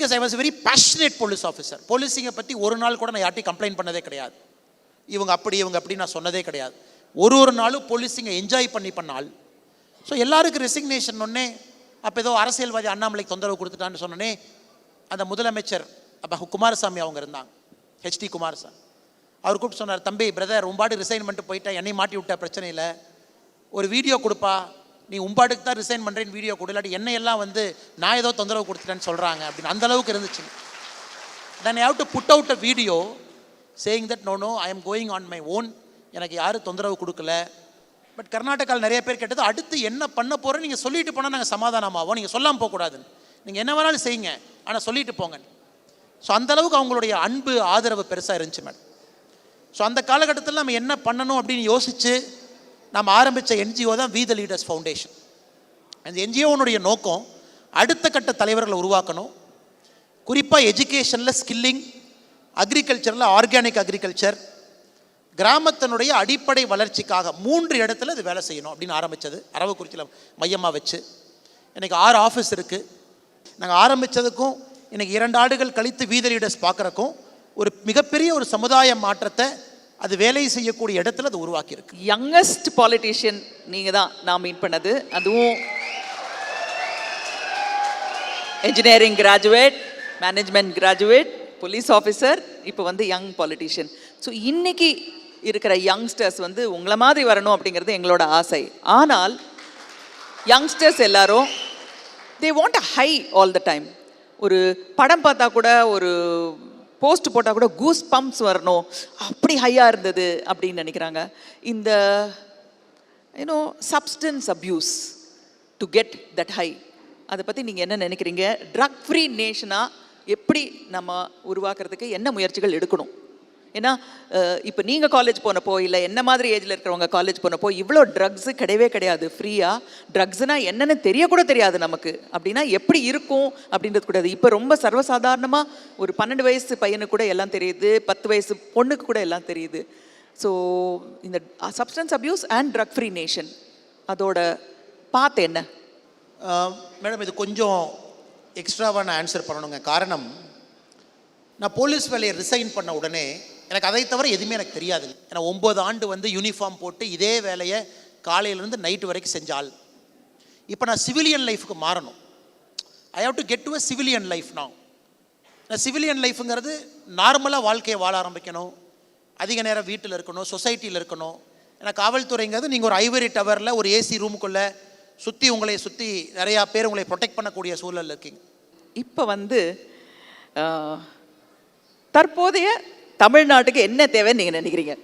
Because I was very passionate police officer. போலீஸிங்கை பற்றி ஒரு நாள் கூட நான் யார்ட்டையும் கம்ப்ளைண்ட் பண்ணதே கிடையாது. இவங்க அப்படி நான் சொன்னதே கிடையாது. ஒரு நாளும் போலீஸிங்கை என்ஜாய் பண்ணால். ஸோ எல்லாருக்கும் ரெசிக்னேஷன் ஒன்னே. அப்போ ஏதோ அரசியல்வாதி அண்ணாமலைக்கு தொந்தரவு கொடுத்துட்டான்னு சொன்னோன்னே அந்த முதலமைச்சர் அப்போ குமாரசாமி அவங்க இருந்தாங்க, ஹெச்டி குமாரசாமி. அவர் கூப்பிட்டு சொன்னார், தம்பி பிரதர் உம்பாடு ரிசைன் பண்ணிட்டு போயிட்டா, என்னை மாட்டி விட்டா பிரச்சனை இல்லை, ஒரு வீடியோ கொடுப்பா, நீ உம்பாடுக்கு தான் ரிசைன் பண்ணுறேன்னு வீடியோ கொடு, இல்லாட்டி என்னையெல்லாம் வந்து நான் ஏதோ தொந்தரவு கொடுத்துட்டேன்னு சொல்கிறாங்க அப்படின்னு அந்தளவுக்கு இருந்துச்சு. Then I have to put out a video saying that no I am going on my own, எனக்கு யாரும் தொந்தரவு கொடுக்கல. பட் கர்நாடகாவில் நிறைய பேர் கேட்டது, அடுத்து என்ன பண்ண போகிறேன்னு நீங்கள் சொல்லிட்டு போனால் நாங்கள் சமாதானமாவோம், நீங்கள் சொல்லாமல் போகக்கூடாதுன்னு, நீங்கள் என்ன வேணாலும் செய்யுங்க ஆனால் சொல்லிட்டு போங்க. ஸோ அந்தளவுக்கு அவங்களுடைய அன்பு ஆதரவு பெருசாக இருந்துச்சு மேடம். ஸோ அந்த காலகட்டத்தில் நம்ம என்ன பண்ணணும் அப்படின்னு யோசித்து நம்ம ஆரம்பித்த என்ஜிஓ தான் வி த லீடர்ஸ் ஃபவுண்டேஷன். அந்த என்ஜிஓனுடைய நோக்கம் அடுத்த கட்ட தலைவர்களை உருவாக்கணும். குறிப்பாக எஜுகேஷனில் ஸ்கில்லிங், அக்ரிகல்ச்சரில் ஆர்கானிக் அக்ரிகல்ச்சர், கிராமத்தினுடைய அடிப்படை வளர்ச்சிக்காக 3 இடத்துல இது வேலை செய்யணும் அப்படின்னு ஆரம்பித்தது. அரவக்குறிச்சியில் மையமாக வச்சு இன்றைக்கி 6 ஆஃபீஸ் இருக்குது. நாங்கள் ஆரம்பித்ததுக்கும் இன்றைக்கி 2 ஆண்டுகள் கழித்து வி த லீடர்ஸ் பார்க்குறக்கும் ஒரு மிகப்பெரிய ஒரு சமுதாய மாற்றத்தை அது வேலை செய்யக்கூடிய இடத்துல அது உருவாக்கியிருக்கு. யங்கஸ்ட் பாலிட்டிஷியன் நீங்கள் தான் நான் மீட் பண்ணது, அதுவும் engineering graduate, management graduate, police officer, இப்போ வந்து யங் பாலிட்டிஷியன். ஸோ இன்றைக்கி இருக்கிற யங்ஸ்டர்ஸ் வந்து உங்களை மாதிரி வரணும் அப்படிங்கிறது எங்களோட ஆசை. ஆனால் யங்ஸ்டர்ஸ் எல்லாரும் they want a high all the time. ஒரு படம் பார்த்தா கூட, ஒரு போஸ்ட் போட்டால் கூட கூஸ் பம்ப்ஸ் வரணும், அப்படி ஹையாக இருந்தது அப்படின்னு நினைக்கிறாங்க. இந்த substance abuse to get that high, அதை பற்றி நீங்கள் என்ன நினைக்கிறீங்க? ட்ரக் ஃப்ரீ நேஷனாக எப்படி நம்ம உருவாக்குறதுக்கு என்ன முயற்சிகள் எடுக்கணும்? ஏன்னா இப்போ நீங்கள் காலேஜ் போனப்போ, இல்லை என்ன மாதிரி ஏஜில் இருக்கிறவங்க காலேஜ் போனப்போ இவ்வளோ ட்ரக்ஸு கிடையவே கிடையாது. ஃப்ரீயாக ட்ரக்ஸுனால் என்னென்னு தெரியக்கூட தெரியாது நமக்கு. அப்படின்னா எப்படி இருக்கும் அப்படின்றது கூடாது. இப்போ ரொம்ப சர்வசாதாரணமாக ஒரு 12 வயசு பையனுக்கு கூட எல்லாம் தெரியுது, 10 வயசு பொண்ணுக்கு கூட எல்லாம் தெரியுது. ஸோ இந்த substance abuse and drug free nation அதோட பார்த்து என்ன? மேடம் இது கொஞ்சம் எக்ஸ்ட்ராவாக நான் ஆன்சர் பண்ணணுங்க. காரணம், நான் போலீஸ் வேலையை ரிசைன் பண்ண உடனே எனக்கு அதை தவிர எதுவுமே எனக்கு தெரியாது. ஏன்னா 9 ஆண்டு வந்து யூனிஃபார்ம் போட்டு இதே வேலையை காலையிலேருந்து நைட்டு வரைக்கும் செஞ்சால். இப்போ நான் சிவிலியன் லைஃபுக்கு மாறணும். I have to get to a civilian life. நான் சிவிலியன் லைஃபுங்கிறது நார்மலாக வாழ்க்கையை வாழ ஆரம்பிக்கணும், அதிக நேரம் வீட்டில் இருக்கணும், சொசைட்டியில் இருக்கணும். ஏன்னா காவல்துறைங்கிறது நீங்கள் ஒரு ஐவரி டவரில் ஒரு ஏசி ரூமுக்குள்ளே உங்களை சுற்றி நிறையா பேர் உங்களை ப்ரொடெக்ட் பண்ணக்கூடிய சூழல் இருக்கீங்க. இப்போ வந்து தற்போதைய தமிழ்நாட்டுக்கு என்ன தேவைன்னு நீங்கள் நினைக்கிறீங்க?